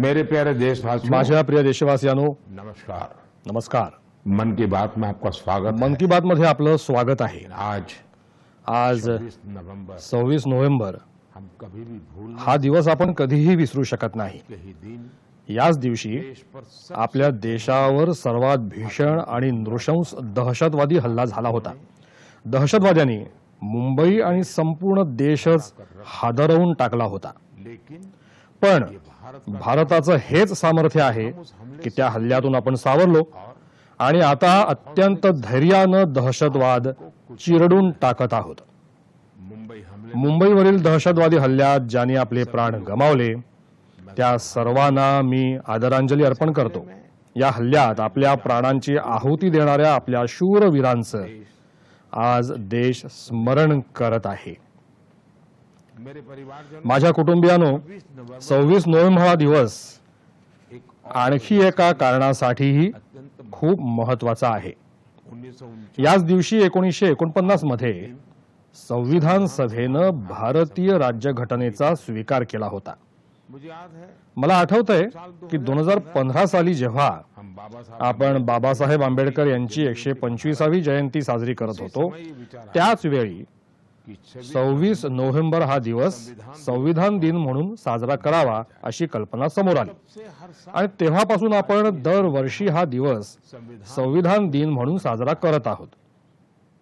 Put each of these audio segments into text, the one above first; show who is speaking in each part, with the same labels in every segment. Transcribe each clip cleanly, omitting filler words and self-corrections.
Speaker 1: मेरे प्यारे देशवासियों,
Speaker 2: माझ्या प्रिय देशवासियांनो,
Speaker 1: नमस्कार।
Speaker 2: नमस्कार।
Speaker 1: मन की बात में आपका स्वागत
Speaker 2: मन की बात मध्ये आपलं स्वागत आहे।
Speaker 1: है। आज
Speaker 2: आज 26 नोव्हेंबर
Speaker 1: हम कभी भी भूल
Speaker 2: हा दिवस आपण कधीही विसरू शकत नाही।
Speaker 1: के ही दिन
Speaker 2: याच दिवशी
Speaker 1: देश पर
Speaker 2: आपल्या देशावर सर्वात भीषण आणि नृशंस दहशतवादी हल्ला झाला होता। दहशतवाद्यांनी मुंबई आणि संपूर्ण देशच हादरवून टाकला होता।
Speaker 1: लेकिन
Speaker 2: पण भारताचं हेच सामर्थ्य आहे की त्या हल्ल्यातून आपण सावरलो आणि आता अत्यंत धैर्यानं दहशतवाद चिरडून टाकत आहोत।
Speaker 1: मुंबई हमले
Speaker 2: मुंबईवरील दहशतवादी हल्ल्यात ज्यांनी आपले प्राण गमावले त्या सर्वांना मी आदरांजली अर्पण करतो। या हल्ल्यात आपल्या प्राणांची आहुती देणाऱ्या आपल्या शूरवीरांचं आज देश स्मरण करत आहे।
Speaker 1: मेरे परिवारजन
Speaker 2: माझ्या कुटुंबियांनो, 26 नोव्हेंबर हा दिवस
Speaker 1: एक
Speaker 2: आणखी एका कारणासाठीही
Speaker 1: अत्यंत
Speaker 2: खूप महत्वाचा आहे।
Speaker 1: 1949
Speaker 2: याच दिवशी 1949 मध्ये संविधान सभेनं भारतीय राज्यघटनेचा स्वीकार केला होता।
Speaker 1: मुझे याद है
Speaker 2: मला आठवतंय की 2015 साली जेव्हा
Speaker 1: हम बाबा साहब
Speaker 2: आपण बाबासाहेब आंबेडकर यांची 125वी जयंती साजरी करत होतो,
Speaker 1: ये विचार आया
Speaker 2: त्याच वेळी
Speaker 1: कि
Speaker 2: 26 नोव्हेंबर हा दिवस संविधान दिन म्हणून साजरा करावा अशी कल्पना समोर आली
Speaker 1: से हर साल
Speaker 2: आणि तेव्हापासून आपण दरवर्षी हा दिवस
Speaker 1: संविधान
Speaker 2: संविधान दिन म्हणून साजरा करत आहोत।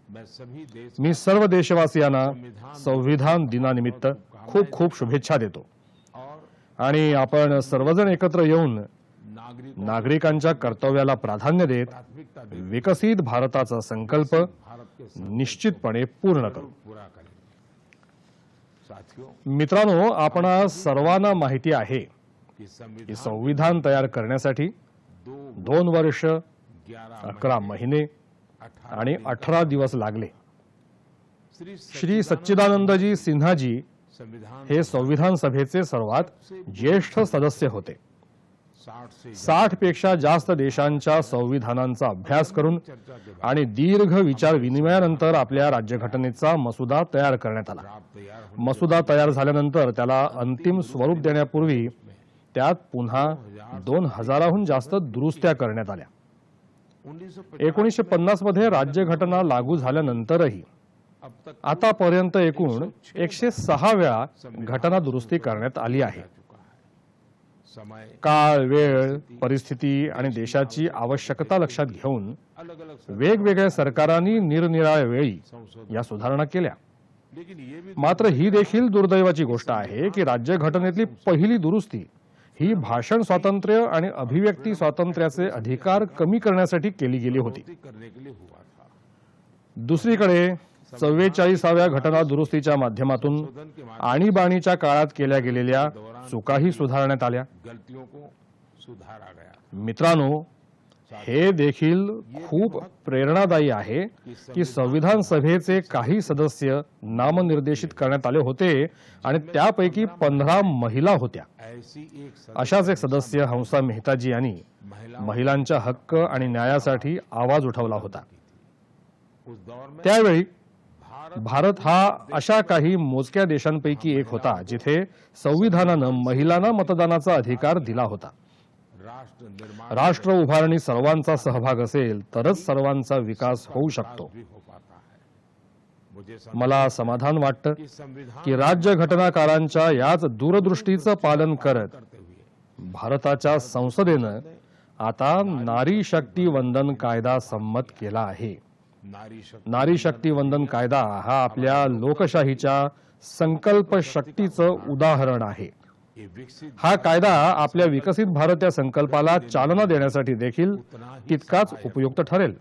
Speaker 1: मैं सभी देश
Speaker 2: मी सर्व देशवासियांना संविधान दिनानिमित्त खूप खूप शुभेच्छा देतो
Speaker 1: और
Speaker 2: आणि आपण सर्वजण एकत्र येऊन
Speaker 1: नागरिक
Speaker 2: नागरिकांच्या कर्तव्याला प्राधान्य देत
Speaker 1: प्राथमिकता दे
Speaker 2: विकसित भारताचा संकल्प
Speaker 1: भारत के सब
Speaker 2: निश्चितपणे पूर्ण करू।
Speaker 1: पूरा करें। साथियों,
Speaker 2: मित्रांनो, आपणा सर्वांना माहिती आहे
Speaker 1: कि
Speaker 2: की
Speaker 1: संविधान
Speaker 2: संविधान तयार करण्यासाठी 2 वर्ष
Speaker 1: 11
Speaker 2: 11 महिने
Speaker 1: 18
Speaker 2: आणि 18 दिवस लागले।
Speaker 1: श्री
Speaker 2: श्री सच्चिदानंदजी सिन्हाजी
Speaker 1: संविधान
Speaker 2: हे संविधान सभेचे सर्वात ज्येष्ठ सदस्य होते।
Speaker 1: 60 से
Speaker 2: 60 पेक्षा जास्त देशांच्या संविधानांचा अभ्यास करून
Speaker 1: चर्चा के बाद
Speaker 2: आणि दीर्घ विचार विनिमयानंतर आपल्या राज्यघटनेचा मसुदा तयार करण्यात आला।
Speaker 1: आप तैयार हो
Speaker 2: मसुदा तयार झाल्यानंतर त्याला अंतिम स्वरूप देण्यापूर्वी त्यात पुन्हा 2000हून जास्त दुरुस्त्या करण्यात आल्या। 1950 मध्ये राज्यघटना लागू झाल्यानंतरही
Speaker 1: अब तक
Speaker 2: आतापर्यंत एकूण 106 वेळा घटना दुरुस्ती करण्यात आली आहे।
Speaker 1: चुका है। समय
Speaker 2: काळ, वेळ, परिस्थिती आणि देशाची आवश्यकता लक्षात घेऊन
Speaker 1: अलग अलग
Speaker 2: वेगवेगळ्या सरकारांनी निरनिराळ्या वेळी
Speaker 1: संशोधन,
Speaker 2: या सुधारणा केल्या।
Speaker 1: लेकिन ये भी
Speaker 2: मात्र ही देखील दुर्दैवाची गोष्ट आहे की राज्यघटनेतली पहिली दुरुस्ती ही भाषण स्वातंत्र्य आणि अभिव्यक्ती स्वातंत्र्याचे अधिकार कमी करण्यासाठी केली गेली होती।
Speaker 1: करने के लिए हुआ था।
Speaker 2: दुसरीकडे 44व्या घटना दुरुस्तीच्या माध्यमातून
Speaker 1: संशोधन के माध्यम
Speaker 2: आणीबाणीच्या काळात केल्या गेलेल्या चुकाही सुधारण्यात आल्या।
Speaker 1: गलतियों को सुधारा गया।
Speaker 2: मित्रांनो, हे देखील खूप प्रेरणादायी आहे की संविधान सभेचे काही सदस्य नामनिर्देशित करण्यात आले होते आणि त्यापैकी 15 महिला होत्या।
Speaker 1: ऐसी एक
Speaker 2: अशाच एक सदस्य हंसा मेहताजी यांनी
Speaker 1: महिला
Speaker 2: महिलांच्या हक्क आणि न्यायासाठी आवाज उठवला होता।
Speaker 1: उस दौर में
Speaker 2: त्यावेळी
Speaker 1: भारत
Speaker 2: भारत हा अशा काही मोजक्या देशांपैकी एक होता जिथे संविधानानं महिलांना मतदानाचा अधिकार दिला होता।
Speaker 1: राष्ट्र निर्माण
Speaker 2: राष्ट्र उभारणी सर्वांचा सहभाग असेल तरच सर्वांचा विकास होऊ शकतो।
Speaker 1: भी हो पाता है। मुझे
Speaker 2: मला समाधान वाटतं
Speaker 1: कि संविधान
Speaker 2: की राज्य घटनाकारांच्या याच दूरदृष्टीचं पालन करत
Speaker 1: करते हुए
Speaker 2: भारताच्या संसदेनं आता नारी शक्ती वंदन कायदा संमत केला आहे।
Speaker 1: नारी शक्ति
Speaker 2: नारी शक्ती वंदन कायदा हा आपल्या लोकशाहीच्या संकल्प शक्तीचं उदाहरण आहे।
Speaker 1: ये विकसित
Speaker 2: हा कायदा आपल्या विकसित भारत या संकल्पाला चालना देण्यासाठी देखील तितकाच उपयुक्त ठरेल।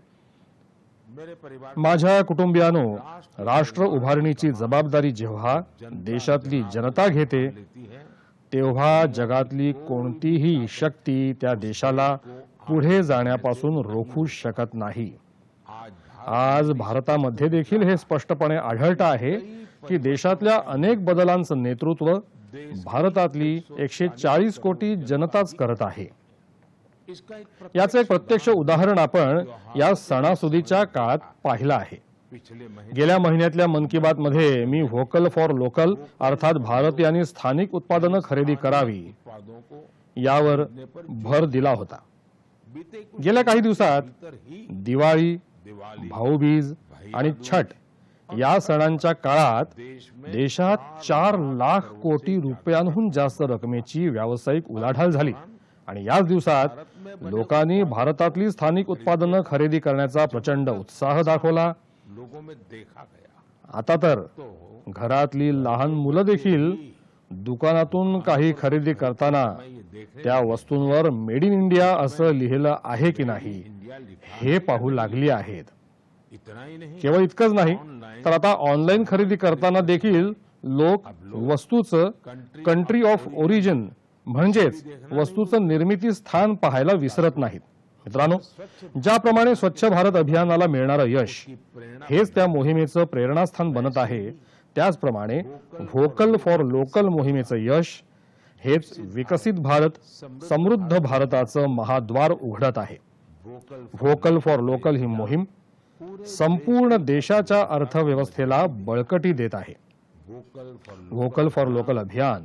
Speaker 1: मेरे परिवार
Speaker 2: माझ्या कुटुंबियांनो, राष्ट्र उभारणीची जबाबदारी जेव्हा देशातली जनता घेते
Speaker 1: लेती है
Speaker 2: तेव्हा जगातली कोणतीही शक्ती त्या देशाला पुढे जाण्यापासून रोखू शकत नाही।
Speaker 1: आज
Speaker 2: आज भारतामध्ये देखील हे स्पष्टपणे आढळतं आहे की देशातल्या अनेक बदलांचं नेतृत्व भारतातली 140 कोटी जनताच करत आहे।
Speaker 1: इसका एक
Speaker 2: याचे एक प्रत्यक्ष उदाहरण आपण या सणासुदीच्या काळात पाहिलं आहे।
Speaker 1: पिछले महीने
Speaker 2: गेल्या महिन्यातल्या मन की बात मध्ये मी व्होकल फॉर लोकल अर्थात भारतीयांनी स्थानिक उत्पादनं खरेदी करावी
Speaker 1: उत्पादों को
Speaker 2: यावर भर दिला होता.
Speaker 1: बीते कुछ
Speaker 2: गेल्या काही दिवसात
Speaker 1: भीतर ही
Speaker 2: दिवाळी,
Speaker 1: दिवाली
Speaker 2: भाऊबीज आणि छठ या सणांच्या काळात
Speaker 1: देश में
Speaker 2: देशात 4 लाख कोटी रुपयांहून जास्त रकमेची व्यावसायिक उलाढाल झाली आणि याच दिवसात लोकांनी भारतातली स्थानिक उत्पादनं खरेदी करण्याचा प्रचंड उत्साह दाखवला.
Speaker 1: लोगों में देखा गया.
Speaker 2: आता तर
Speaker 1: तो
Speaker 2: घरातली लहान मुलं देखील दुकानातून काही खरेदी करताना
Speaker 1: मैं ये देख रहे
Speaker 2: त्या वस्तूंवर मेड इन इंडिया असं लिहिलं आहे की नाही
Speaker 1: इंडिया लिखा
Speaker 2: हे पाहू लागली आहेत.
Speaker 1: इतना ही नहीं
Speaker 2: केवळ इतकंच नाही तर आता ऑनलाईन खरेदी करताना देखील लोक वस्तूचं कंट्री ऑफ ओरिजिन म्हणजेच वस्तूचं निर्मिती स्थान पाहायला विसरत नाहीत. मित्रांनो, ज्याप्रमाणे स्वच्छ भारत अभियानाला मिळणारं यश
Speaker 1: की प्रेरणा
Speaker 2: हेच त्या मोहिमेचं प्रेरणास्थान बनत आहे, त्याचप्रमाणे व्होकल फॉर लोकल मोहिमेचं यश हेच विकसित भारत, समृद्ध भारताचं महाद्वार उघडत आहे.
Speaker 1: वोकल
Speaker 2: व्होकल फॉर लोकल ही मोहीम संपूर्ण देशाच्या अर्थव्यवस्थेला बळकटी देत आहे.
Speaker 1: Vocal for
Speaker 2: vocal for local अभियान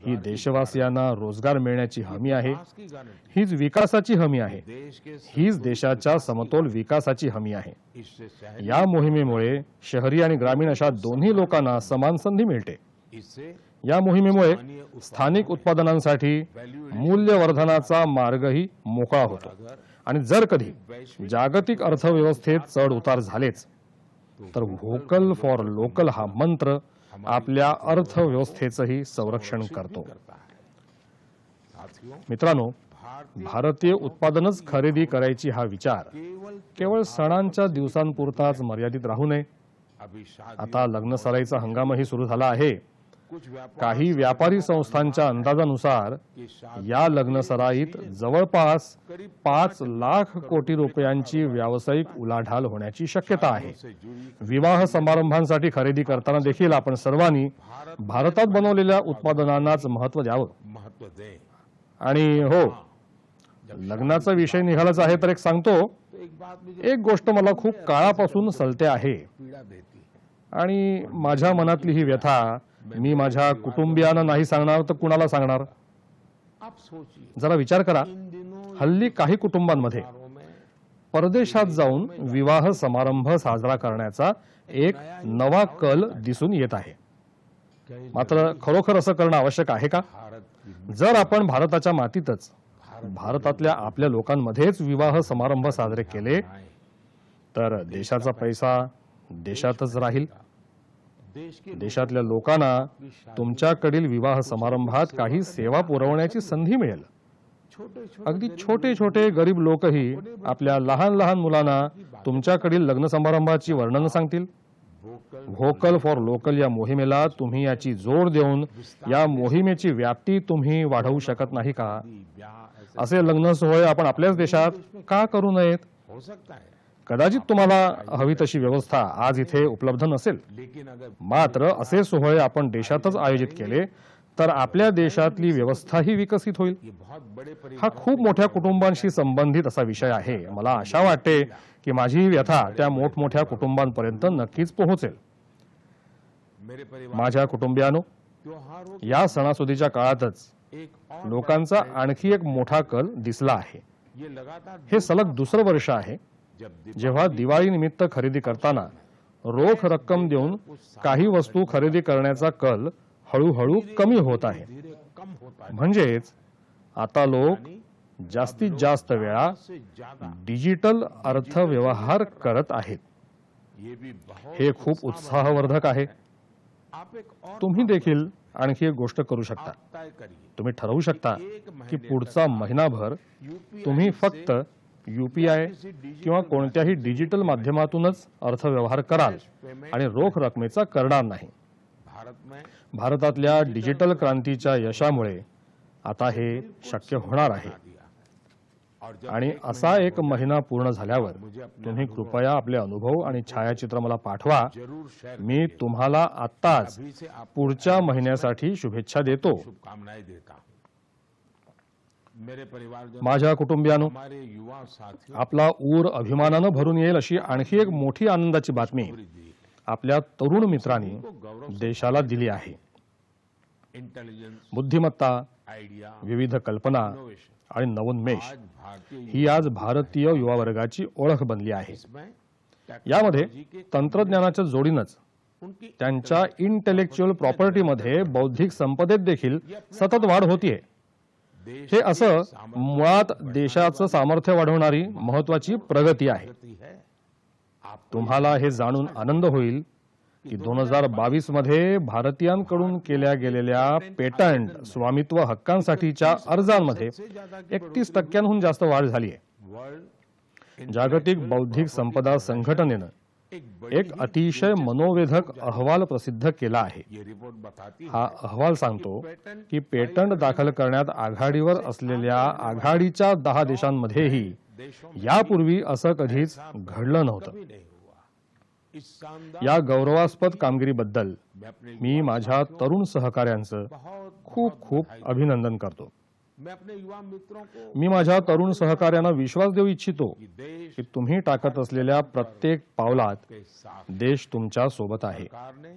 Speaker 2: ही देशवासियांना रोजगार मिळण्याची हमी आहे,
Speaker 1: विकास की गारंटी.
Speaker 2: हीच विकासाची हमी आहे,
Speaker 1: देश के
Speaker 2: हीच देशाच्या समतोल विकासाची हमी आहे.
Speaker 1: इससे शहर
Speaker 2: या मोहिमेमुळे शहरी आणि ग्रामीण अशा दोन्ही लोकांना समान संधी मिळते.
Speaker 1: इससे
Speaker 2: या मोहिमेमुळे स्थानिक उत्पादनांसाठी मूल्यवर्धनाचा मार्गही मोकळा होतो आणि जर कधी जागतिक अर्थव्यवस्थेत चढ उतार झालेच तर व्होकल फॉर लोकल हा मंत्र आपल्या अर्थव्यवस्थेचंही संरक्षण करतो.
Speaker 1: करता है. साथियों,
Speaker 2: मित्रांनो,
Speaker 1: भारतीय
Speaker 2: भारतीय उत्पादनच खरेदी करायची हा विचार केवळ सणांच्या दिवसांपुरताच मर्यादित राहू नये.
Speaker 1: अभी शादी
Speaker 2: आता लग्न सराईचा हंगामही सुरू झाला आहे.
Speaker 1: कुछ व्यापार
Speaker 2: काही व्यापारी संस्थांच्या अंदाजानुसार
Speaker 1: की शादी
Speaker 2: या लग्न सराईत जवळपास 5 लाख कोटी रुपयांची व्यावसायिक उलाढाल होण्याची शक्यता आहे.
Speaker 1: से जुड़ी
Speaker 2: विवाह समारंभांसाठी खरेदी करताना देखील आपण सर्वांनी भारतात बनवलेल्या उत्पादनांनाच महत्त्व द्यावं.
Speaker 1: महत्व दें.
Speaker 2: आणि हो, लग्नाचा विषय निघालाच आहे तर एक सांगतो,
Speaker 1: तो एक बात मुझे
Speaker 2: एक गोष्ट मला खूप काळापासून सलते आहे
Speaker 1: पीड़ा देती है.
Speaker 2: आणि माझ्या मनातली ही व्यथा मी माझ्या कुटुंबियांना नाही सांगणार तर कुणाला सांगणार.
Speaker 1: आप सोचिए,
Speaker 2: जरा विचार करा,
Speaker 1: इन दिनों
Speaker 2: हल्ली काही कुटुंबांमध्ये
Speaker 1: त्योहारों में
Speaker 2: परदेशात जाऊन विवाह समारंभ साजरा करण्याचा एक नवा कल दिसून येत आहे.
Speaker 1: कई
Speaker 2: मात्र खरोखर असं करणं आवश्यक आहे का?
Speaker 1: भारत की
Speaker 2: जर आपण भारताच्या मातीतच भारतातल्या आपल्या लोकांमध्येच विवाह समारंभ साजरे केले
Speaker 1: आए,
Speaker 2: तर देशाचा पैसा देशातच राहील.
Speaker 1: देश के
Speaker 2: देशातल्या लोकांना तुमच्याकडील विवाह समारंभात काही सेवा पुरवण्याची संधी मिळेल.
Speaker 1: छोटे छोटे
Speaker 2: अगदी छोटे छोटे गरीब लोकही आपल्या लहान लहान मुलांना तुमच्याकडील लग्न समारंभाची वर्णनं सांगतील.
Speaker 1: वोकल
Speaker 2: व्होकल फॉर लोकल या मोहिमेला तुम्ही याची जोड देऊन या मोहिमेची व्याप्ती तुम्ही वाढवू शकत नाही का?
Speaker 1: ब्याह ऐसे
Speaker 2: असे लग्न सोहळे आपण आपल्याच देशात का करू नयेत?
Speaker 1: हो सकता है,
Speaker 2: कदाचित तुम्हाला हवी तशी व्यवस्था आज इथे उपलब्ध नसेल,
Speaker 1: लेकिन अगर
Speaker 2: मात्र असे सोहळे आपण देशातच आयोजित केले तर आपल्या देशातली व्यवस्थाही विकसित होईल.
Speaker 1: ये बहुत बड़े परिवार
Speaker 2: हा खूप मोठ्या कुटुंबांशी संबंधित असा विषय आहे. मला आशा वाटते की माझी ही व्यथा त्या मोठमोठ्या कुटुंबांपर्यंत नक्कीच पोहोचेल.
Speaker 1: मेरे परिवार
Speaker 2: माझ्या कुटुंबियांनो,
Speaker 1: त्योहारों
Speaker 2: या सणासुदीच्या काळातच
Speaker 1: एक और
Speaker 2: लोकांचा आणखी एक मोठा कल दिसला आहे.
Speaker 1: ये लगातार
Speaker 2: हे सलग दुसरं वर्ष आहे
Speaker 1: जब
Speaker 2: जेव्हा दिवाळी निमित्त खरेदी करताना रोख रक्कम देऊन काही वस्तू खरेदी करण्याचा कल हळूहळू कमी होत आहे.
Speaker 1: धीरे कम होता है.
Speaker 2: म्हणजेच आता लोक जास्तीत जास्त वेळा
Speaker 1: से ज्यादा
Speaker 2: डिजिटल अर्थव्यवहार करत आहेत.
Speaker 1: ये भी बहुत
Speaker 2: हे खूप उत्साहवर्धक आहे.
Speaker 1: आप एक और
Speaker 2: तुम्ही देखील आणखी एक गोष्ट करू शकता.
Speaker 1: तय करिए,
Speaker 2: तुम्ही ठरवू शकता
Speaker 1: एक
Speaker 2: की
Speaker 1: महीने
Speaker 2: पुढचा महिनाभर
Speaker 1: यूपीआई
Speaker 2: तुम्ही फक्त UPI किंवा कोणत्याही डिजिटल माध्यमातूनच अर्थव्यवहार कराल आणि रोख रकमेचा करणार नाही.
Speaker 1: भारत में
Speaker 2: भारतातल्या डिजिटल क्रांतीच्या यशामुळे आता हे शक्य होणार आहे.
Speaker 1: दिया और जब
Speaker 2: आणि असा एक महिना पूर्ण झाल्यावर तुम्ही कृपया आपले अनुभव आणि छायाचित्र मला पाठवा.
Speaker 1: जरूर शेयर
Speaker 2: मी तुम्हाला आत्ताच
Speaker 1: अभी से आप
Speaker 2: पुढच्या महिन्यासाठी शुभेच्छा देतो.
Speaker 1: शुभकामनाएं देता हूं. मेरे परिवारजन,
Speaker 2: माझ्या कुटुंबियांनो,
Speaker 1: हमारे युवा साथियों
Speaker 2: आपला ऊर अभिमानानं भरून येईल अशी आणखी एक मोठी आनंदाची बातमी
Speaker 1: दी,
Speaker 2: आपल्या तरुण मित्रांनी देशाला दिली आहे.
Speaker 1: इंटेलिजेंस,
Speaker 2: बुद्धिमत्ता,
Speaker 1: आइडिया,
Speaker 2: विविध कल्पना
Speaker 1: इनोवेशन
Speaker 2: आणि नवोन्मेष
Speaker 1: आज भारतीय
Speaker 2: ही आज भारतीय युवा वर्गाची ओळख बनली आहे.
Speaker 1: इसमें
Speaker 2: यामध्ये
Speaker 1: टेक्नोलॉजी के
Speaker 2: तंत्रज्ञानाच्या जोडीनच
Speaker 1: उनकी
Speaker 2: त्यांच्या इंटेलेक्च्युअल प्रॉपर्टीमध्ये बौद्धिक संपदेत देखील सतत वाढ होतीये.
Speaker 1: देश
Speaker 2: हे असं मुळात देशाचं सामर्थ्य वाढवणारी महत्वाची प्रगती आहे.
Speaker 1: प्रगति है. आप
Speaker 2: तुम्हाला हे जाणून आनंद होईल की 2022 मध्ये भारतीयांकडून केल्या गेलेल्या पेटंट स्वामित्व हक्कांसाठीच्या अर्जांमध्ये 31% जास्त वाढ झाली आहे.
Speaker 1: वर्ल्ड
Speaker 2: जागतिक बौद्धिक संपदा संघटनेनं
Speaker 1: एक
Speaker 2: एक अतिशय मनोवेधक अहवाल प्रसिद्ध केला आहे.
Speaker 1: ये रिपोर्ट बताती है
Speaker 2: हा अहवाल सांगतो की पेटंट दाखल करण्यात आघाडीवर असलेल्या आघाडीच्या 10 देशांमध्येही
Speaker 1: देशों में
Speaker 2: यापूर्वी असं कधीच घडलं नव्हतं.
Speaker 1: कभी नहीं हुआ. इस शानदार
Speaker 2: या गौरवास्पद कामगिरीबद्दल
Speaker 1: मैं अपने
Speaker 2: मी माझ्या तरुण सहकाऱ्यांचं
Speaker 1: बहुत
Speaker 2: खूप खूप अभिनंदन करतो.
Speaker 1: मैं अपने युवा मित्रों को
Speaker 2: मी माझ्या तरुण सहकाऱ्यांना विश्वास देऊ इच्छितो
Speaker 1: कि देश
Speaker 2: की तुम्ही टाकत असलेल्या प्रत्येक पावलात
Speaker 1: के साथ
Speaker 2: देश तुमच्या सोबत आहे.
Speaker 1: सरकार ने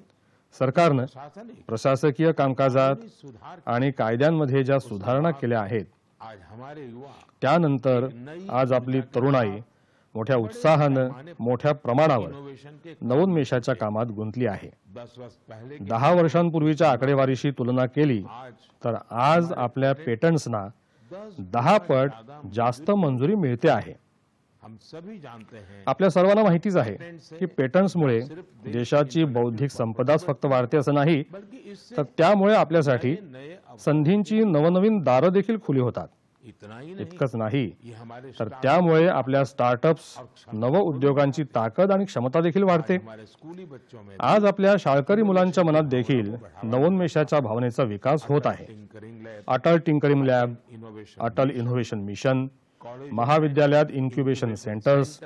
Speaker 2: सरकारनं
Speaker 1: शासनिक
Speaker 2: प्रशासकीय कामकाजात
Speaker 1: सुधार
Speaker 2: आणि कायद्यांमध्ये ज्या सुधारणा केल्या आहेत
Speaker 1: आज हमारे युवा
Speaker 2: त्यानंतर आज आपली तरुणाई मोठ्या उत्साहानं मोठ्या प्रमाणावर
Speaker 1: इनोवेशन के
Speaker 2: नवोन्मेषाच्या कामात गुंतली आहे.
Speaker 1: 10 वर्ष पहले की
Speaker 2: 10 वर्षांपूर्वीच्या आकडेवारीशी तुलना केली
Speaker 1: आज
Speaker 2: तर आज आपल्या पेटंट्सना 10 पट जास्त मंजुरी मिळते आहे.
Speaker 1: हम सभी जानते हैं
Speaker 2: आपल्या सर्वांना माहितीच आहे की पेटंट्समुळे देशाची बौद्धिक संपदाच फक्त वाढते असं नाही,
Speaker 1: बल्कि इससे
Speaker 2: तर त्यामुळे आपल्यासाठी
Speaker 1: नए अवसर
Speaker 2: संधींची नवनवीन दारं देखील खुली होतात.
Speaker 1: इतना ही नहीं
Speaker 2: इतकंच नाही
Speaker 1: ये हमारे
Speaker 2: तर त्यामुळे आपल्या स्टार्टअप्स नव उद्योगांची ताकद आणि क्षमता देखील वाढते.
Speaker 1: हमारे स्कूली बच्चों में
Speaker 2: आज आपल्या शाळकरी मुलांच्या मनात देखील नवोन्मेषाच्या भावनेचा विकास होत आहे.
Speaker 1: Tinkering lab,
Speaker 2: Atal tinkering lab,
Speaker 1: innovation
Speaker 2: Atal innovation mission,
Speaker 1: college
Speaker 2: महाविद्यालयात इन्क्युबेशन सेंटर्स,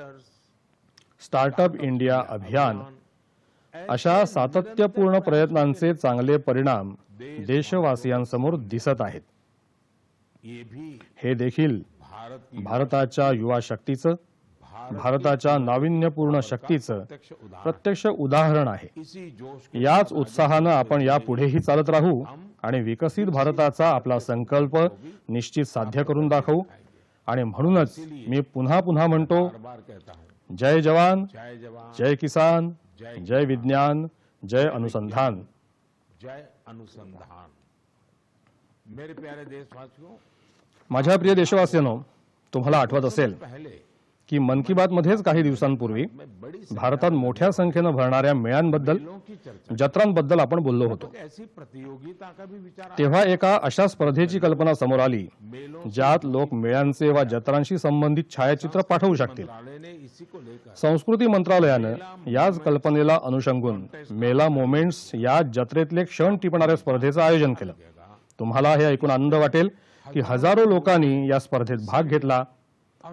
Speaker 2: स्टार्टअप इंडिया अभियान अशा सातत्यपूर्ण प्रयत्नांचे चांगले परिणाम देशवासियांसमोर दिसत आहेत.
Speaker 1: ये भी
Speaker 2: हे देखील
Speaker 1: भारत की
Speaker 2: भारताच्या युवा शक्तीचं, भारताच्या नाविन्यपूर्ण शक्तीचं
Speaker 1: प्रत्यक्ष उदाहरण.
Speaker 2: प्रत्यक्ष उदाहरण आहे.
Speaker 1: इसी जोश के
Speaker 2: याच उत्साहानं आपण यापुढेही चालत राहू आणि विकसित भारताचा आपला संकल्प निश्चित साध्य करून दाखवू. आणि म्हणूनच मी पुन्हा पुन्हा म्हणतो,
Speaker 1: बार बार कहता हूँ,
Speaker 2: जय जवान,
Speaker 1: जय जवान,
Speaker 2: जय किसान, जय विज्ञान, जय अनुसंधान.
Speaker 1: जय अनुसंधान. मेरे प्यारे देशवासियों,
Speaker 2: माझ्या प्रिय देशवासियांनो, तुम्हाला आठवत असेल
Speaker 1: पहले
Speaker 2: की मन की बात मध्येच काही दिवसांपूर्वी
Speaker 1: मैं बड़ी
Speaker 2: भारतात मोठ्या संख्येनं भरणाऱ्या मेळ्यांबद्दल,
Speaker 1: खेलों की चर्चा
Speaker 2: जत्रांबद्दल आपण बोललो होतो.
Speaker 1: ऐसी प्रतियोगिता का भी विचार आया.
Speaker 2: तेव्हा एका अशा स्पर्धेची कल्पना समोर आली
Speaker 1: मेलों
Speaker 2: ज्यात लोक मेळ्यांचे वा जत्रांशी संबंधित छायाचित्र पाठवू शकतील.
Speaker 1: मंत्रालय ने इसी को लेकर
Speaker 2: संस्कृती मंत्रालयानं याच कल्पनेला अनुषंगून मेला मोमेंट्स या जत्रेतले क्षण टिपणाऱ्या स्पर्धेचं आयोजन केलं. तुम्हाला हे ऐकून आनंद वाटेल की हजारो लोकांनी या स्पर्धेत भाग घेतला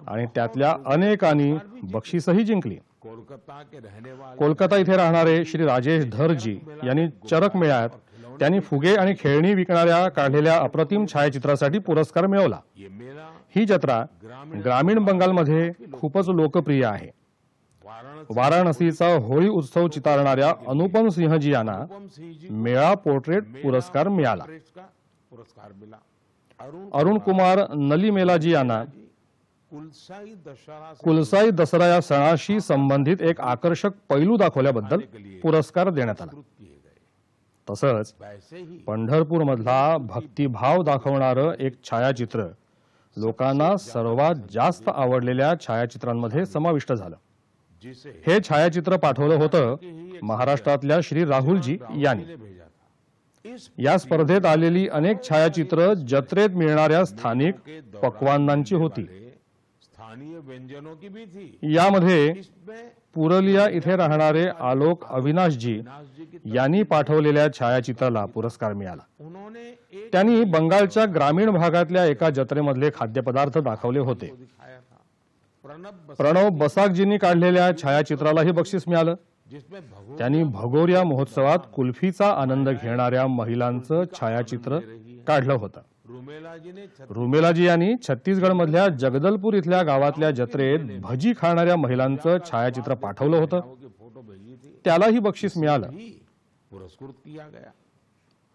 Speaker 2: आणि त्यातल्या अनेकांनी बक्षीसही जिंकली.
Speaker 1: कोलकाता के रहने वाले
Speaker 2: कोलकाता इथे राहणारे श्री राजेश धरजी यांनी चरक मेळ्यात त्यांनी फुगे आणि खेळणी विकणाऱ्या काढलेल्या अप्रतिम छायाचित्रासाठी पुरस्कार मिळवला.
Speaker 1: ये मेला
Speaker 2: ही जत्रा ग्रामीण बंगालमध्ये खूपच लोकप्रिय आहे.
Speaker 1: वाराणसी
Speaker 2: वाराणसीचा होळी उत्सव चितारणाऱ्या अनुपम सिंहजी यांना
Speaker 1: अनुपम सिंह जी
Speaker 2: मेळा पोर्ट्रेट पुरस्कार मिळाला.
Speaker 1: प्रेस का पुरस्कार मिला.
Speaker 2: अरुण कुमार नलीमेलाजी यांना
Speaker 1: कुलसाई दशहरा से
Speaker 2: कुलसाई दसरा या सणाशी संबंधित एक आकर्षक पैलू दाखवल्याबद्दल पुरस्कार देण्यात आला.
Speaker 1: पुरस्कृत किए गए.
Speaker 2: तसंच
Speaker 1: वैसे ही
Speaker 2: पंढरपूर मधला भक्तिभाव दाखवणारं एक छायाचित्र लोकांना सर्वात जास्त आवडलेल्या छायाचित्रांमध्ये समाविष्ट झालं.
Speaker 1: जिसे
Speaker 2: हे छायाचित्र पाठवलं होतं महाराष्ट्रातल्या श्री राहुलजी यांनी.
Speaker 1: ने भेजा था. इस
Speaker 2: या स्पर्धेत आलेली अनेक छायाचित्र जत्रेत मिळणाऱ्या स्थानिक पक्वान्नांची होती.
Speaker 1: स्थानीय व्यंजनों की भी थी.
Speaker 2: यामध्ये
Speaker 1: इसमें
Speaker 2: पुरलिया इथे राहणारे आलोक अविनाशजी
Speaker 1: नाथ जी की
Speaker 2: यांनी पाठवलेल्या छायाचित्राला पुरस्कार मिळाला.
Speaker 1: उन्होंने एक
Speaker 2: त्यांनी बंगालच्या ग्रामीण भागातल्या एका जत्रेमधले खाद्यपदार्थ दाखवले होते.
Speaker 1: को दिखाया था.
Speaker 2: प्रणव बसाकजींनी काढलेल्या छायाचित्रालाही बक्षीस मिळालं.
Speaker 1: जिसमें भगवान
Speaker 2: त्यांनी भगोरिया महोत्सवात कुल्फीचा आनंद घेणाऱ्या महिलांचं छायाचित्र काढलं होतं.
Speaker 1: रुमेला जी ने
Speaker 2: रुमेलाजी यांनी छत्तीसगडमधल्या जगदलपूर इथल्या गावातल्या जत्रेत भजी खाणाऱ्या महिलांचं छायाचित्र पाठवलं होतं.
Speaker 1: की फोटो भेजी थी.
Speaker 2: त्यालाही बक्षीस मिळालं.
Speaker 1: ही पुरस्कृत किया गया.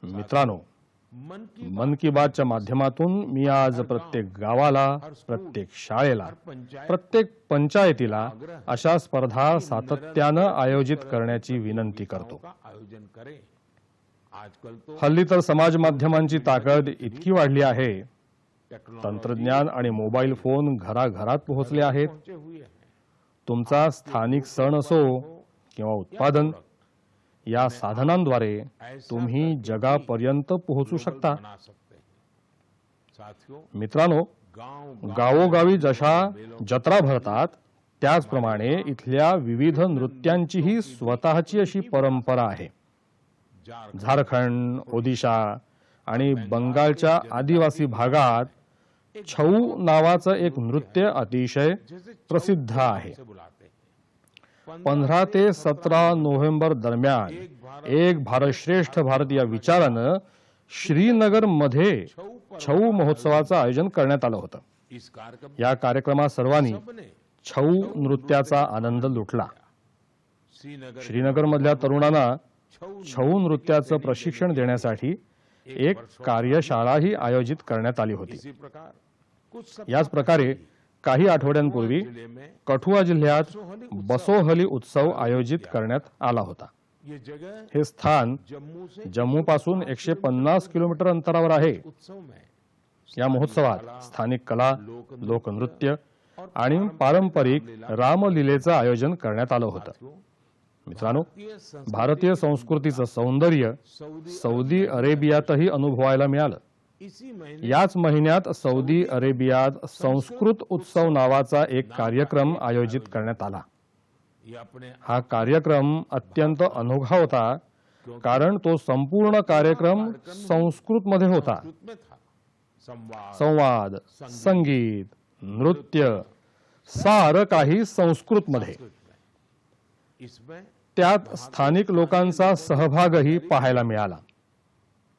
Speaker 2: मित्रांनो, मन की बातच्या माध्यमातून मी आज प्रत्येक गावाला, प्रत्येक शाळेला, प्रत्येक पंचायतीला अशा स्पर्धा सातत्यानं आयोजित करण्याची विनंती करतो.
Speaker 1: का आयोजन करें. आजकल तो
Speaker 2: हल्ली तर समाज माध्यमांची ताकद इतकी वाढली आहे,
Speaker 1: टेक्नोलॉजी
Speaker 2: तंत्रज्ञान आणि मोबाईल फोन घराघरात पोहोचले आहेत.
Speaker 1: पहुंचे हुए हैं.
Speaker 2: तुमचा स्थानिक सण असो किंवा उत्पादन, या साधनांद्वारे तुम्ही जगापर्यंत पोहोचू शकता.
Speaker 1: बना सकते हैं. साथियों,
Speaker 2: मित्रांनो,
Speaker 1: गांव
Speaker 2: गावोगावी जशा जत्रा भरतात त्याचप्रमाणे इथल्या विविध नृत्यांचीही स्वतःची अशी परंपरा आहे. झारखंड, ओदिशा आणि बंगालच्या आदिवासी भागात छऊ नावाचं एक नृत्य अतिशय प्रसिद्ध आहे.
Speaker 1: से बुलाते हैं.
Speaker 2: 15 ते 17 नोव्हेंबर दरम्यान एक भारत श्रेष्ठ भारत या विचारानं श्रीनगरमध्ये छऊ महोत्सवाचं आयोजन करण्यात आलं होतं.
Speaker 1: इस कार्यक्रम
Speaker 2: या कार्यक्रमात सर्वांनी
Speaker 1: सबने
Speaker 2: छऊ नृत्याचा आनंद लुटला.
Speaker 1: श्रीनगर
Speaker 2: श्रीनगरमधल्या तरुणांना
Speaker 1: छऊ
Speaker 2: छऊ नृत्याचं प्रशिक्षण देण्यासाठी एक कार्यशाळाही आयोजित करण्यात आली होती.
Speaker 1: इसी प्रकार कुछ
Speaker 2: याच प्रकारे काही आठवड्यांपूर्वी
Speaker 1: जिले में
Speaker 2: कठुआ जिल्ह्यात बसोहली उत्सव आयोजित करण्यात आला होता.
Speaker 1: ये जगह
Speaker 2: हे स्थान
Speaker 1: जम्मू से
Speaker 2: जम्मू पासून 150 किलोमीटर अंतरावर आहे.
Speaker 1: उत्सव में
Speaker 2: या महोत्सवात स्थानिक कला, लोकनृत्य आणि पारंपरिक रामलीलेचं आयोजन करण्यात आलं होतं. मित्रांनो, भारतीय संस्कृतीचं सौंदर्य सौदी अरेबियातही अनुभवायला मिळालं.
Speaker 1: इसी महीने
Speaker 2: याच महिन्यात सौदी अरेबियात संस्कृत उत्सव नावाचा एक कार्यक्रम आयोजित करण्यात आला.
Speaker 1: ये अपने
Speaker 2: हा कार्यक्रम अत्यंत अनोखा होता, कारण तो संपूर्ण कार्यक्रम संस्कृतमध्ये होता.
Speaker 1: संस्कृत में था. संवाद
Speaker 2: संवाद, संगीत, नृत्य सारं काही संस्कृतमध्ये.
Speaker 1: इसमें
Speaker 2: त्यात स्थानिक लोकांचा सहभागही पाहायला मिळाला.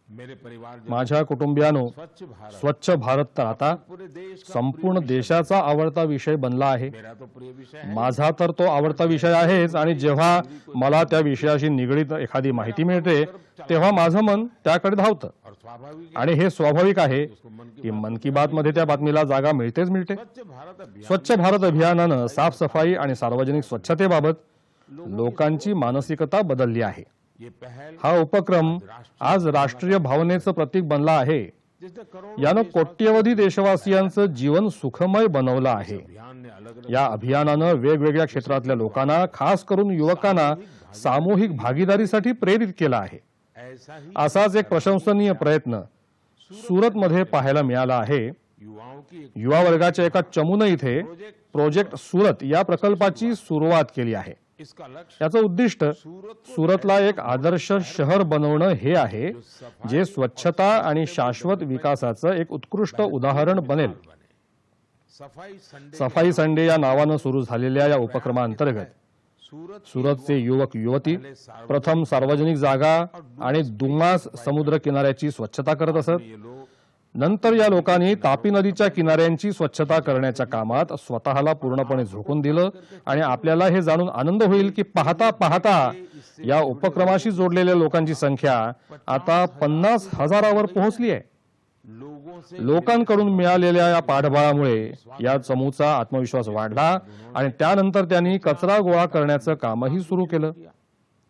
Speaker 1: मेरे परिवार
Speaker 2: माझ्या कुटुंबियानो,
Speaker 1: स्वच्छ भारत
Speaker 2: स्वच्छ भारत तर आता
Speaker 1: पूरे देश का
Speaker 2: संपूर्ण देशाचा आवडता विषय बनला आहे.
Speaker 1: मेरा तो प्रिय विषय है.
Speaker 2: माझा तर तो आवडता विषय आहेच, आणि जेव्हा मला त्या विषयाशी निगडीत एखादी माहिती मिळते तेव्हा माझं मन त्याकडे धावतं.
Speaker 1: और स्वाभाविक
Speaker 2: आणि हे स्वाभाविक आहे
Speaker 1: उसको मन की
Speaker 2: की मन की बात मध्ये त्या बातमीला जागा मिळते.
Speaker 1: स्वच्छ भारत अभियान
Speaker 2: स्वच्छ भारत अभियानानं साफसफाई आणि सार्वजनिक स्वच्छतेबाबत लोकांची मानसिकता बदलली आहे.
Speaker 1: ये पहल
Speaker 2: हा उपक्रम आज राष्ट्रीय भावनेचं प्रतीक बनला आहे.
Speaker 1: जिसने करोड़ों
Speaker 2: यानं कोट्यवधी देशवासियांचं जीवन सुखमय बनवलं आहे.
Speaker 1: अभियान ने अलग अलग
Speaker 2: या अभियानानं वेगवेगळ्या क्षेत्रातल्या लोकांना, खास करून युवकांना सामूहिक भागीदारीसाठी प्रेरित केलं आहे.
Speaker 1: ऐसा ही
Speaker 2: असाच एक प्रशंसनीय प्रयत्न सुरतमध्ये पाहायला मिळाला आहे.
Speaker 1: युवाओं की एक
Speaker 2: युवा वर्गाच्या एका चमूने इथे प्रोजेक्ट सुरत या प्रकल्पाची सुरुवात केली आहे.
Speaker 1: इसका लक्ष्य
Speaker 2: याचं उद्दिष्ट सुरतला एक आदर्श शहर बनवणं हे आहे, जे स्वच्छता आणि शाश्वत विकासाचं एक उत्कृष्ट उदाहरण बनेल.
Speaker 1: बने. सफाई
Speaker 2: संडे या नावानं सुरू झालेल्या या उपक्रमाअंतर्गत
Speaker 1: सूरत
Speaker 2: सुरतचे युवक युवती प्रथम सार्वजनिक जागा आणि दुमास समुद्र किनाऱ्याची स्वच्छता करत असत.
Speaker 1: ये लोग
Speaker 2: नंतर या लोकांनी तापी नदीच्या किनाऱ्यांची स्वच्छता करण्याच्या कामात स्वतःला पूर्णपणे झोकून दिलं. आणि आपल्याला हे जाणून आनंद होईल की पाहता पाहता या उपक्रमाशी जोडलेल्या लोकांची संख्या आता 50,000वर पोहोचली आहे.
Speaker 1: लोगों से
Speaker 2: लोकांकडून मिळालेल्या या पाठबळामुळे या चमूचा आत्मविश्वास वाढला आणि त्यानंतर त्यांनी कचरा गोळा करण्याचं कामही सुरू केलं.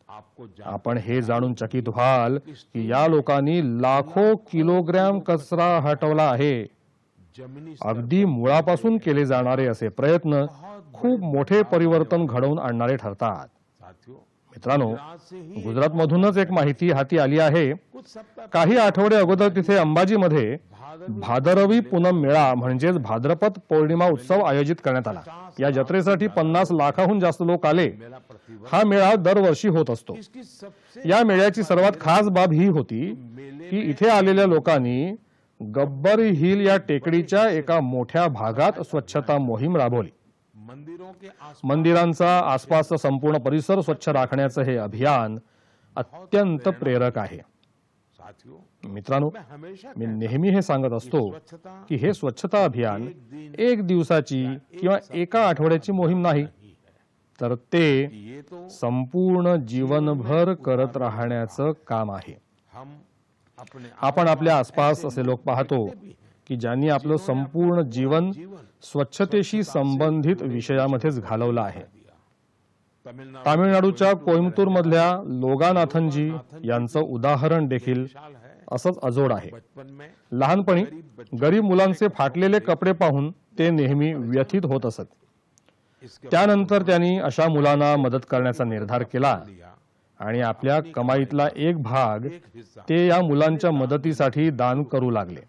Speaker 1: आपको
Speaker 2: आपण हे जाणून चकित व्हाल की या लोकांनी लाखो किलोग्रॅम कचरा हटवला आहे.
Speaker 1: जमिनी
Speaker 2: अगदी मुळापासून केले जाणारे असे प्रयत्न खूप मोठे परिवर्तन घडवून आणणारे ठरतात.
Speaker 1: साथियों
Speaker 2: मित्रांनो,
Speaker 1: आज से ही
Speaker 2: गुजरातमधूनच एक माहिती हाती आली आहे.
Speaker 1: कुछ सप्ताह
Speaker 2: काही आठवडे अगोदर तिथे अंबाजीमध्ये भादरवी पूनम मेळा म्हणजेच भाद्रपद पौर्णिमा उत्सव आयोजित करण्यात आला. या जत्रेसाठी 50 लाखाहून जास्त लोक आले.
Speaker 1: मेला प्रतिवर्ष
Speaker 2: हा मेळा दरवर्षी होत असतो.
Speaker 1: इसकी सबसे
Speaker 2: या मेळ्याची सर्वात खास बाब ही होती की इथे आलेल्या लोकांनी गब्बर हिल या टेकडीच्या एका मोठ्या भागात स्वच्छता मोहीम राबवली.
Speaker 1: मंदिरों के आस
Speaker 2: मंदिरांचा आसपासचा संपूर्ण परिसर स्वच्छ राखण्याचं हे अभियान अत्यंत प्रेरक आहे.
Speaker 1: साथियों
Speaker 2: मित्रांनो,
Speaker 1: मैं हमेशा
Speaker 2: मी नेहमी हे सांगत असतो
Speaker 1: स्वच्छता
Speaker 2: की हे स्वच्छता अभियान एक दिवसाची किंवा एका आठवड्याची मोहीम नाही, तर ते
Speaker 1: ये तो
Speaker 2: संपूर्ण जीवनभर करत राहण्याचं काम आहे.
Speaker 1: हम अपने
Speaker 2: आपण आपल्या आसपास असे लोक पाहतो की ज्यांनी आपलं संपूर्ण जीवन स्वच्छतेशी संबंधित विषयामध्येच घालवलं आहे. तामिळनाडूच्या कोइंबतूर मधल्या लोगानाथनजी यांचं उदाहरण देखील असंच अजोड आहे. लहानपणी गरीब मुलांचे फाटलेले कपडे पाहून ते नेहमी व्यथित होत असत. त्यानंतर त्यांनी अशा मुलांना मदत करण्याचा निर्धार केला आणि आपल्या कमाईतला एक भाग ते या मुलांच्या मदतीसाठी दान करू लागले.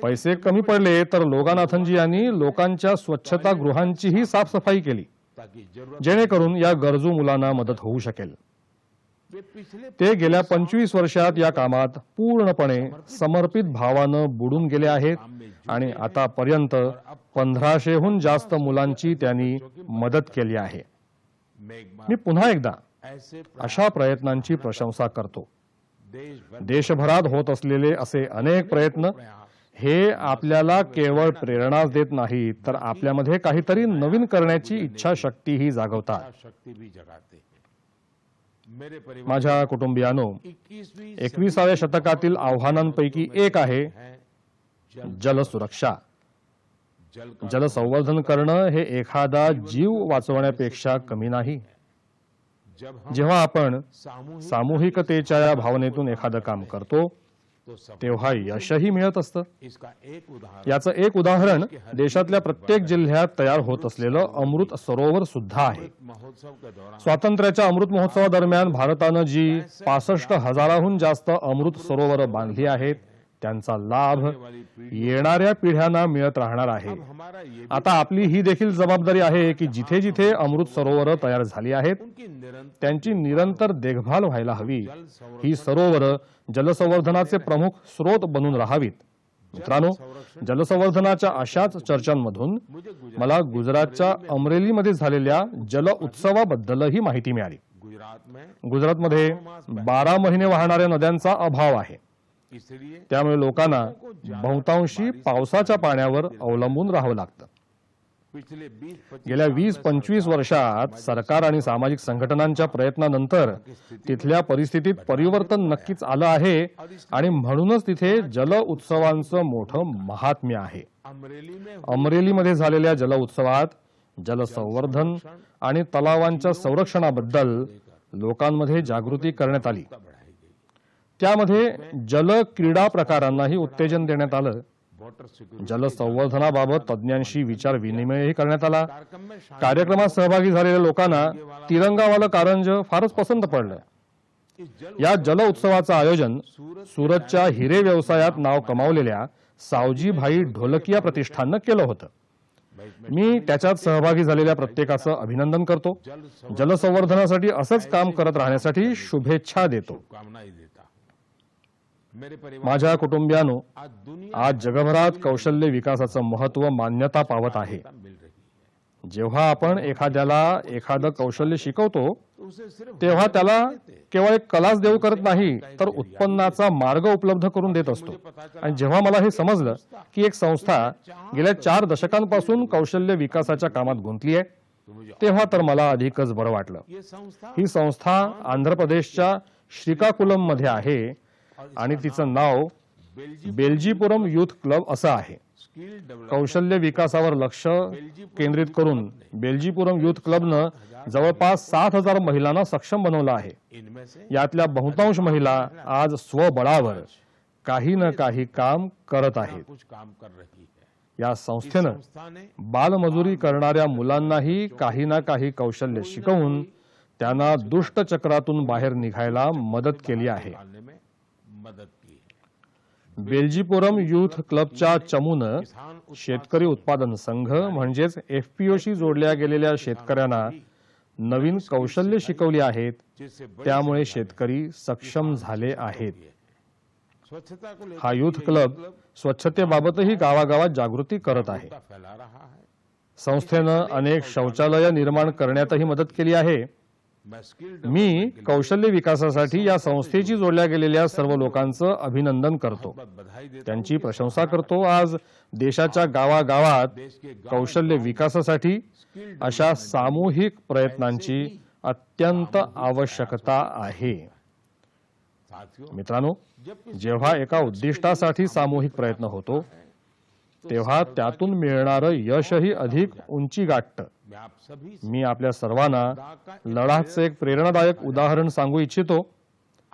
Speaker 2: पैसे कमी पडले तर लोगानाथनजी यांनी लोकांच्या स्वच्छतागृहांचीही साफसफाई केली जेणेकरून या गरजू मुलांना मदत होऊ शकेल. ते गेल्या 25 वर्षात या कामात पूर्णपणे समर्पित भावानं बुडून गेले आहेत आणि आतापर्यंत 1500हून जास्त मुलांची त्यांनी मदत केली आहे. मी पुन्हा एकदा अशा प्रयत्नांची प्रशंसा करतो. देशभरात होत असलेले असे अनेक प्रयत्न हे आपल्याला केवळ प्रेरणाच देत नाही तर आपल्यामध्ये काहीतरी नवीन करण्याची इच्छाशक्तीही जागवतात. माझ्या कुटुंबियांनो, 21व्या शतकातील आव्हानांपैकी एक आहे जलसुरक्षा. जलसंवर्धन करणं हे एखादा जीव वाचवण्यापेक्षा कमी नाही. जेव्हा आपण सामूहिकतेच्या या भावनेतून एखादं काम करतो तेव्हा यशही मिळत असतं. याचं एक उदाहरण देशातल्या प्रत्येक जिल्ह्यात तयार होत असलेलं अमृत सरोवर सुद्धा आहे. स्वातंत्र्याच्या अमृत महोत्सवादरम्यान भारतानं जी 65,000हून जास्त अमृत सरोवर बांधली आहेत त्यांचा लाभ येणाऱ्या पिढ्यांना मिळत राहणार आहे. आता आपली ही देखील जबाबदारी आहे की जिथे जिथे अमृत सरोवर तयार झाली आहेत त्यांची निरंतर देखभाल व्हायला हवी. ही सरोवर जलसंवर्धनाचे प्रमुख स्रोत बनून राहावीत. मित्रांनो, जलसंवर्धनाच्या अशाच चर्चांमधून मला गुजरातच्या अमरेलीमध्ये झालेल्या जल उत्सवाबद्दलही माहिती मिळाली. गुजरातमध्ये 12 महिने वाहणाऱ्या नद्यांचा अभाव आहे. त्यामुळे लोकांना बहुतांशी पावसाच्या पाण्यावर अवलंबून राहावं लागतं. गेल्या 20-25 वर्षात सरकार आणि सामाजिक संघटनांच्या प्रयत्नानंतर तिथल्या परिस्थितीत परिवर्तन नक्कीच आलं आहे आणि म्हणूनच तिथे जल उत्सवांचं मोठं महात्म्य आहे. अमरेलीमध्ये झालेल्या जल उत्सवात जलसंवर्धन आणि तलावांच्या संरक्षणाबद्दल लोकांमध्ये जागृती करण्यात आली. त्यामध्ये जल क्रीडा प्रकारांनाही उत्तेजन देण्यात आलं. जलसंवर्धनाबाबत तज्ज्ञांशी विचार विनिमयही करण्यात आला. कार्यक्रमात सहभागी झालेल्या लोकांना तिरंगावालं कारंज फारच पसंत पडलं. या जल उत्सवाचं आयोजन सुरतच्या हिरे व्यवसायात नाव कमावलेल्या सावजीभाई ढोलकिया प्रतिष्ठाननं केलं होतं. मी त्याच्यात सहभागी झालेल्या प्रत्येकाचं अभिनंदन करतो. जलसंवर्धनासाठी असंच काम करत राहण्यासाठी शुभेच्छा देतो. माझ्या कुटुंबियांनो, आज जगभरात कौशल्य विकासाचं महत्त्व मान्यता पावत आहे. जेव्हा आपण एखाद्याला एखादं कौशल्य शिकवतो तेव्हा त्याला केवळ एक कलाच देऊ करत नाही तर उत्पन्नाचा मार्ग उपलब्ध करून देत असतो. आणि जेव्हा मला हे समजलं की एक संस्था गेल्या 4 दशकांपासून कौशल्य विकासाच्या कामात गुंतली आहे तेव्हा तर मला अधिकच बरं वाटलं. ही संस्था आंध्र प्रदेशच्या श्रीकाकुलम मध्ये आहे आणि तिचं नाव बेल्जीपुरम युथ क्लब असं आहे. कौशल्य विकासावर लक्ष केंद्रित करून बेल्जीपुरम युथ क्लबनं जवळपास 7,000 महिलांना सक्षम बनवलं आहे. यातल्या बहुतांश महिला आज स्वबळावर काही ना काही काम करत आहेत. या संस्थेनं बालमजुरी करणाऱ्या मुलांनाही काही ना काही कौशल्य शिकवून त्यांना दुष्ट चक्रातून बाहेर निघायला मदत केली आहे. बेल्जीपुरम युथ क्लबच्या चमूनं शेतकरी उत्पादन संघ म्हणजेच FPOशी जोडल्या गेलेल्या शेतकऱ्यांना नवीन कौशल्य शिकवली आहेत. त्यामुळे शेतकरी सक्षम झाले आहेत. हा युथ क्लब स्वच्छतेबाबतही गावागावात जागृती करत आहे. संस्थेनं अनेक शौचालय निर्माण करण्यातही मदत केली आहे. मी कौशल्य विकासासाठी या संस्थेची जोडल्या गेलेल्या सर्व लोकांचं अभिनंदन करतो. त्यांची प्रशंसा करतो. आज देशाच्या गावागावात कौशल्य विकासासाठी अशा सामूहिक प्रयत्नांची अत्यंत आवश्यकता आहे.
Speaker 1: साथियों,
Speaker 2: मित्रांनो,
Speaker 1: जब किसी
Speaker 2: जेव्हा एका उद्दिष्टासाठी सामूहिक प्रयत्न होतो तेव्हा त्यातून मिळणारं यशही अधिक उंची गाठतं.
Speaker 1: मैं आप सभी से
Speaker 2: मी आपल्या सर्वांना लडाखचे एक प्रेरणादायक उदाहरण सांगू इच्छितो.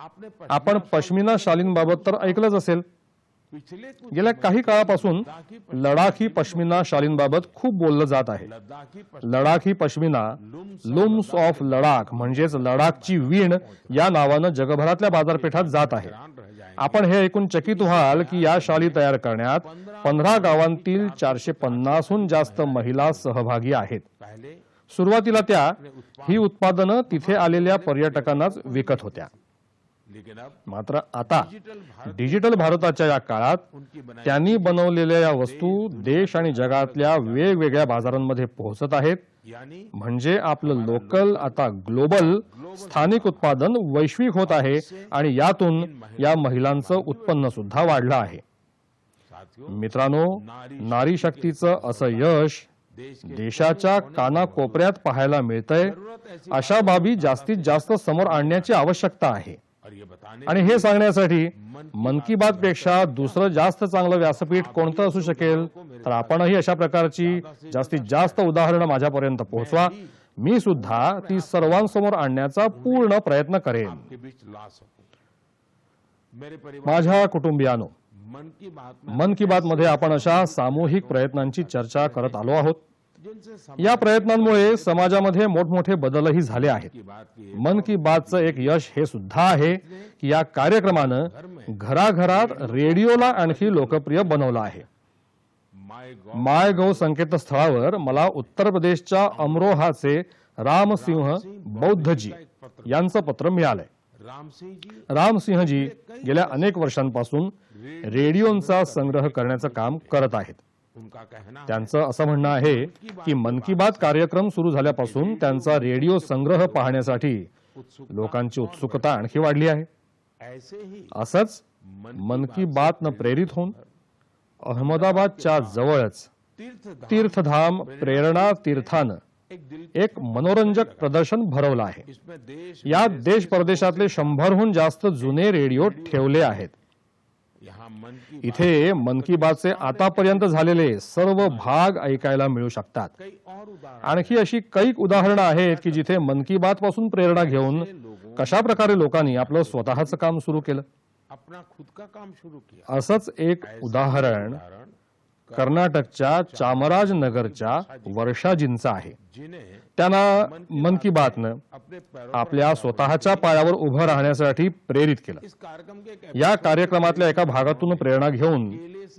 Speaker 1: आपने
Speaker 2: आपण पश्मिना शालींबाबत तर ऐकलंच असेल.
Speaker 1: पिछले कुछ
Speaker 2: गेल्या काही काळापासून लडाखी पश्मिना शालींबाबत खूप बोललं जात आहे.
Speaker 1: लद्दाखी
Speaker 2: लडाखी पश्मिना लुम्स ऑफ लडाख म्हणजेच लडाखची वीण या नावानं जगभरातल्या बाजारपेठात जात आहे.
Speaker 1: हैरान रह जाएंगे.
Speaker 2: आपण हे ऐकून चकित व्हाल की या शाली तयार करण्यात 15 गावांतील 450हून जास्त महिला सहभागी आहेत.
Speaker 1: पहले
Speaker 2: सुरुवातीला त्या ही उत्पादनं तिथे आलेल्या पर्यटकांनाच विकत होत्या.
Speaker 1: लेकिन अब
Speaker 2: मात्र आता
Speaker 1: डिजिटल भारत
Speaker 2: डिजिटल भारताच्या या काळात
Speaker 1: उनकी बनाई
Speaker 2: त्यांनी बनवलेल्या या वस्तू देश आणि जगातल्या वेगवेगळ्या बाजारांमध्ये पोहोचत आहेत.
Speaker 1: यानी
Speaker 2: म्हणजे आपलं लोकल आता ग्लोबल स्थानिक उत्पादन वैश्विक होत आहे आणि यातून या महिलांचं उत्पन्न सुद्धा वाढलं आहे.
Speaker 1: साथियों,
Speaker 2: मित्रांनो, नारी शक्तीचं असं यश
Speaker 1: देश के
Speaker 2: देशाच्या कानाकोपऱ्यात पाहायला मिळतंय.
Speaker 1: जरूरत ऐसी
Speaker 2: अशा बाबी जास्तीत जास्त समोर आणण्याची आवश्यकता आहे.
Speaker 1: और ये बताने
Speaker 2: आणि हे सांगण्यासाठी मन की बात पेक्षा दुसरं जास्त चांगलं व्यासपीठ कोणतं असू शकेल, तर आपणही अशा प्रकारची जास्तीत जास्त उदाहरणं माझ्यापर्यंत पोहोचवा. मी सुद्धा ती सर्वांसमोर आणण्याचा पूर्ण प्रयत्न करेन.
Speaker 1: आपके बीच ला सकूं. मेरे परिवार
Speaker 2: माझ्या कुटुंबियानो,
Speaker 1: मन की बात में
Speaker 2: मन की बात मध्ये आपण अशा सामूहिक प्रयत्नांची चर्चा करत आलो आहोत.
Speaker 1: जिनसे समाज
Speaker 2: या प्रयत्नांमुळे समाजामध्ये मोठमोठे बदलही झाले आहेत.
Speaker 1: की बात की
Speaker 2: मन की बातचं एक यश हे सुद्धा आहे की या कार्यक्रमानं घराघरात रेडिओला आणखी लोकप्रिय बनवलं आहे.
Speaker 1: माय
Speaker 2: माय गो संकेतस्थळावर मला उत्तर प्रदेशच्या अमरोहाचे रामसिंह बौद्धजी यांचं पत्र मिळालंय.
Speaker 1: रामसिंह जी
Speaker 2: रामसिंहजी गेल्या अनेक वर्षांपासून रेडिओंचा संग्रह करण्याचं काम करत आहेत.
Speaker 1: उनका कहना है,
Speaker 2: त्यांचं असं म्हणणं आहे की मन की बात कार्यक्रम सुरू झाल्यापासून त्यांचा रेडिओ संग्रह पाहण्यासाठी लोकांची उत्सुकता आणखी वाढली आहे.
Speaker 1: ऐसे ही
Speaker 2: असंच मन की बात न प्रेरित होऊन अहमदाबादच्या जवळच
Speaker 1: तीर्थधाम
Speaker 2: तीर्थधाम प्रेरणा तीर्थानं
Speaker 1: एक दिल
Speaker 2: एक मनोरंजक प्रदर्शन भरवलं आहे.
Speaker 1: इसमें देश
Speaker 2: यात देश परदेशातले 100हून जास्त जुने रेडिओ ठेवले आहेत.
Speaker 1: यहाँ मन की
Speaker 2: इथे मन की बातचे आतापर्यंत झालेले सर्व भाग ऐकायला मिळू शकतात.
Speaker 1: कई और उदाहरण
Speaker 2: आणखी अशी कैक उदाहरणं आहेत की जिथे मन की बात पासून प्रेरणा घेऊन कशा प्रकारे लोकांनी आपलं स्वतःचं काम सुरू केलं.
Speaker 1: अपना खुद का काम शुरू किया.
Speaker 2: असंच एक उदाहरण
Speaker 1: उदाहरण
Speaker 2: कर्नाटकच्या चामराजनगरच्या वर्षाजींचं आहे.
Speaker 1: जिन्हें
Speaker 2: त्यांना मन की बातनं
Speaker 1: अपने पैरों
Speaker 2: आपल्या स्वतःच्या पायावर उभं राहण्यासाठी प्रेरित केलं.
Speaker 1: इस कार्यक्रम के एक
Speaker 2: या कार्यक्रमातल्या एका भागातून प्रेरणा घेऊन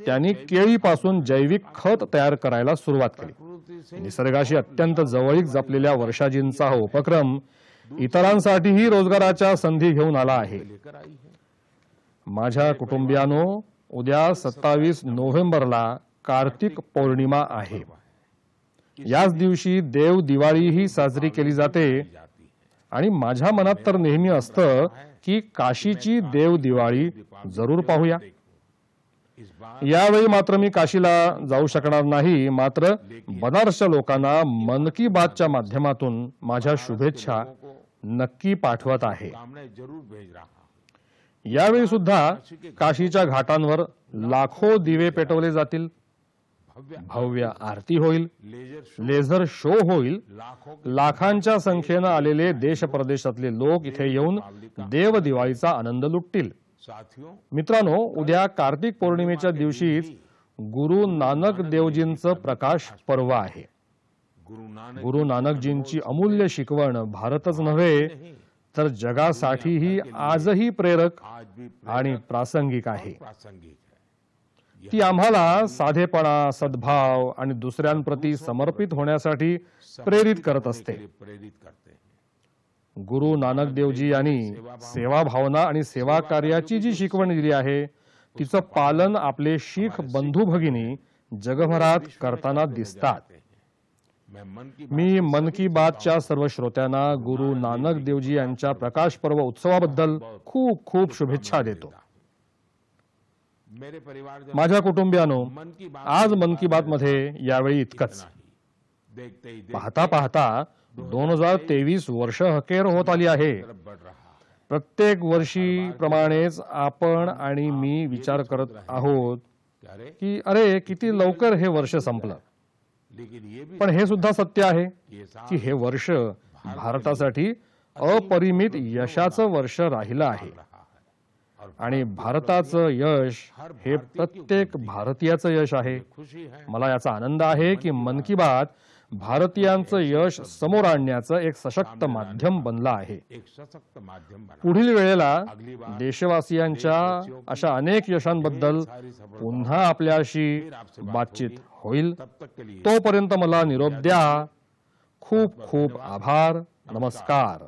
Speaker 2: त्यांनी केळीपासून जैविक खत तयार करायला सुरुवात केली.
Speaker 1: प्रकृति से
Speaker 2: निसर्गाशी अत्यंत जवळीक जपलेल्या वर्षाजींचा हा उपक्रम इतरांसाठीही रोजगाराच्या संधी घेऊन आला आहे.
Speaker 1: लेकर आई है.
Speaker 2: माझ्या कुटुंबियानो, उद्या 27 नोव्हेंबरला कार्तिक पौर्णिमा आहे. याच दिवशी देव दिवाळीही साजरी केली जाते.
Speaker 1: जाती है.
Speaker 2: आणि माझ्या मनात तर नेहमी असतं की काशीची देव दिवाळी जरूर पाहूया.
Speaker 1: इस बार
Speaker 2: यावेळी मात्र मी काशीला जाऊ शकणार नाही. मात्र बनारसच्या लोकांना मन की बातच्या माध्यमातून माझ्या शुभेच्छा नक्की पाठवत आहे.
Speaker 1: कामनाएं जरूर भेज रहा हूं.
Speaker 2: यावेळी सुद्धा काशीच्या घाटांवर लाखो दिवे पेटवले जातील.
Speaker 1: भव्य
Speaker 2: भव्य आरती होईल.
Speaker 1: लेजर
Speaker 2: लेझर शो होईल.
Speaker 1: लाखों
Speaker 2: लाखांच्या संख्येनं आलेले देश परदेशातले लोक इथे येऊन देव दिवाळीचा आनंद लुटतील.
Speaker 1: साथियों,
Speaker 2: मित्रांनो, उद्या कार्तिक पौर्णिमेच्या दिवशीच गुरु नानक देवजींचं प्रकाश पर्व आहे. गुरु नानकजींची अमूल्य शिकवण भारतच नव्हे तर जगासाठीही आजही प्रेरक
Speaker 1: आज भी
Speaker 2: आणि प्रासंगिक आहे.
Speaker 1: प्रासंगिक है.
Speaker 2: ती आम्हाला साधेपणा, सद्भाव आणि दुसऱ्यांप्रती समर्पित होण्यासाठी प्रेरित करत असते.
Speaker 1: के लिए प्रेरित करते हैं.
Speaker 2: गुरु नानक देवजी यांनी सेवा भावना आणि सेवा कार्याची जी शिकवण दिली आहे तिचं पालन आपले शीख बंधू भगिनी जगभरात करताना दिसतात.
Speaker 1: मैं मन की
Speaker 2: मी मन की बातच्या सर्व श्रोत्यांना गुरु नानक देवजी यांच्या प्रकाश पर्व उत्सवाबद्दल खूप खूप शुभेच्छा देतो.
Speaker 1: मेरे परिवार
Speaker 2: माझ्या कुटुंबियानो,
Speaker 1: मन की बात
Speaker 2: आज मन की बात मध्ये यावेळी इतकंच.
Speaker 1: देखते ही
Speaker 2: पाहता पाहता 2023 वर्ष अखेर होत आली आहे.
Speaker 1: तरफ बढ़ रहा है.
Speaker 2: प्रत्येक वर्षी प्रमाणेच आपण आणि मी विचार करत आहोत
Speaker 1: कि अरे
Speaker 2: की अरे किती लवकर हे वर्ष संपलं.
Speaker 1: लेकिन ये भी
Speaker 2: पण हे सुद्धा सत्य आहे
Speaker 1: ये साल
Speaker 2: की हे वर्ष भारतासाठी अपरिमित यशाचं वर्ष राहिलं आहे.
Speaker 1: रहा है और
Speaker 2: आणि भारताचं यश हे प्रत्येक भारतीयाचं यश आहे.
Speaker 1: खुशी है
Speaker 2: मला याचा आनंद आहे की मन की बात भारतीयांचं यश समोर आणण्याचं एक सशक्त माध्यम बनलं आहे.
Speaker 1: एक सशक्त माध्यम बना.
Speaker 2: पुढील वेळेला
Speaker 1: अगली बार
Speaker 2: देशवासियांच्या अशा अनेक यशांबद्दल
Speaker 1: सारी सफलता
Speaker 2: पुन्हा आपल्याशी बातचीत होईल.
Speaker 1: तब तक के लिए
Speaker 2: तोपर्यंत मला निरोप द्या. खूप खूप आभार. नमस्कार.